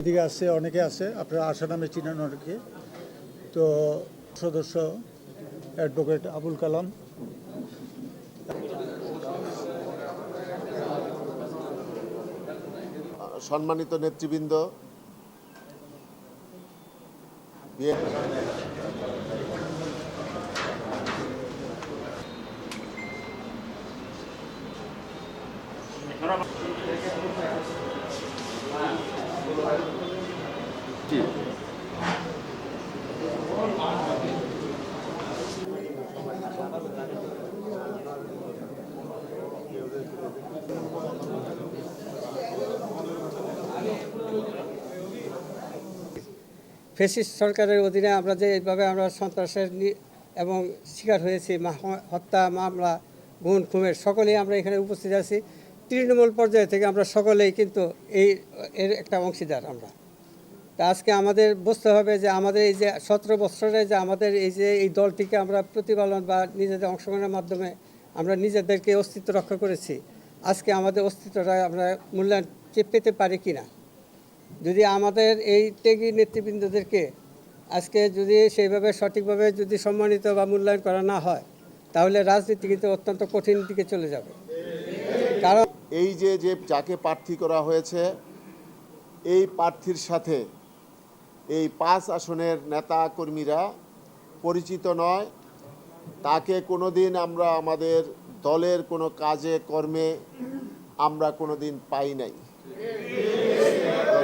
এদিকে আছে, অনেকে আছে, আপনারা আশা নামে চিনেন অনেকে। তো সদস্য অ্যাডভোকেট আবুল কালাম, সম্মানিত নেতৃবৃন্দ, ফ্যাসিস্ট সরকারের অধীনে আমরা যে এইভাবে আমরা সন্ত্রাসের এবং শিকার হয়েছি, হত্যা মামলা গুম খুনের সকলেই আমরা এখানে উপস্থিত আছি। তৃণমূল পর্যায় থেকে আমরা সকলেই কিন্তু এর একটা অংশীদার আমরা। তা আজকে আমাদের বুঝতে হবে যে আমাদের এই যে 17 বছরে যে আমাদের এই দলটিকে আমরা প্রতিপালন বা নিজেদের অংশগ্রহণের মাধ্যমে আমরা নিজেদেরকে অস্তিত্ব রক্ষা করেছি। আজকে আমাদের অস্তিত্বটা আমরা মূল্যায়ন পেতে পারি কি না, যদি আমাদের এই ত্যাগী নেতৃবৃন্দদেরকে আজকে যদি সেইভাবে সঠিকভাবে যদি সম্মানিত বা মূল্যায়ন করা না হয়, তাহলে রাজনীতি কিন্তু অত্যন্ত কঠিন দিকে চলে যাবে। কারণ এই যে যাকে প্রার্থী করা হয়েছে, এই প্রার্থীর সাথে এই 5 আসনের নেতা কর্মীরা পরিচিত নয়। তাকে কোনোদিন আমরা আমাদের দলের কোনো কাজে কর্মে আমরা কোনোদিন পাই নাই।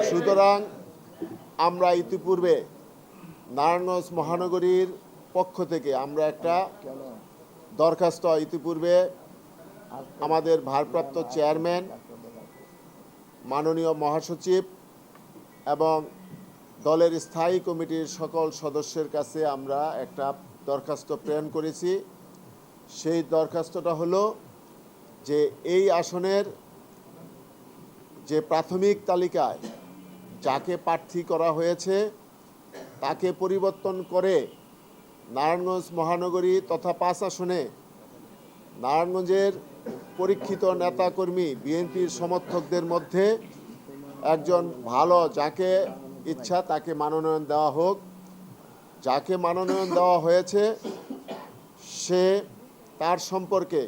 সুতরাং আমরা ইতিপূর্বে নারায়ণগঞ্জ মহানগরীর পক্ষ থেকে আমরা একটা দরখাস্ত ইতিপূর্বে আমাদের ভারপ্রাপ্ত চেয়ারম্যান, মাননীয় মহাসচিব এবং দলের স্থায়ী কমিটির সকল সদস্যের কাছে আমরা একটা দরখাস্ত প্রেরণ করেছি। সেই দরখাস্তটা হলো যে এই আসনের যে প্রাথমিক তালিকায় যাকে প্রার্থী করা হয়েছে তাকে পরিবর্তন করে নারায়ণগঞ্জ মহানগরী তথা 5 আসনে নারায়ণগঞ্জের পরীক্ষিত নেতাকর্মী বিএনপির সমর্থকদের মধ্যে একজন ভালো, যাকে ইচ্ছা তাকে মনোনয়ন দেওয়া হোক। যাকে মনোনয়ন দেওয়া হয়েছে সে তার সম্পর্কে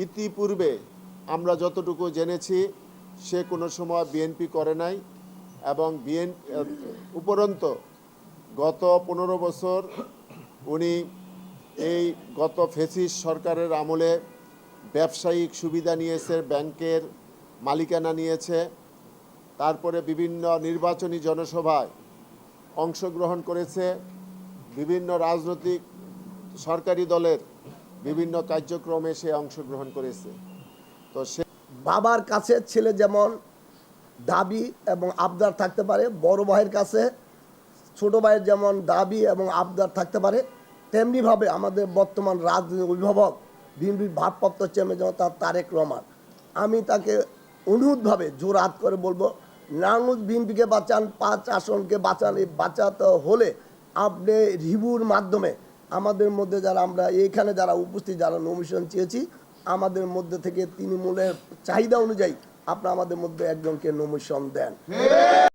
ইতিপূর্বে আমরা যতটুকু জেনেছি সে কোনো সময় বিএনপি করে নাই এবং উপরন্ত গত 15 বছর উনি এই গত ফ্যাসিস্ট সরকারের আমলে ব্যবসায়িক সুবিধা নিয়েছে, ব্যাংকের মালিকানা নিয়েছে, তারপরে বিভিন্ন নির্বাচনী জনসভায় অংশগ্রহণ করেছে, বিভিন্ন রাজনৈতিক সরকারি দলের বিভিন্ন কার্যক্রমে সে অংশগ্রহণ করেছে। তো সে বাবার কাছে ছেলে যেমন দাবি এবং আবদার থাকতে পারে, বড় ভাইয়ের কাছে ছোট ভাইয়ের যেমন দাবি এবং আবদার থাকতে পারে, তেমনিভাবে আমাদের বর্তমান রাজনৈতিক অভিভাবক বিএনপির ভারপ্রাপ্ত চেয়ারম্যান যেমন তারেক রহমান, আমি তাকে অনুরোধভাবে জোরহাত করে বলবো, নারায়ণগঞ্জ বিএনপিকে বাঁচান, 5 আসনকে বাঁচান। এই বাঁচাতে হলে আপনি রিভিউর মাধ্যমে আমাদের মধ্যে যারা আমরা এইখানে যারা উপস্থিত যারা নমিনেশন চেয়েছি, আমাদের মধ্যে থেকে তৃণমূলের চাহিদা অনুযায়ী আপনারা আমাদের মধ্যে একজনকে নমিনেশন দেন।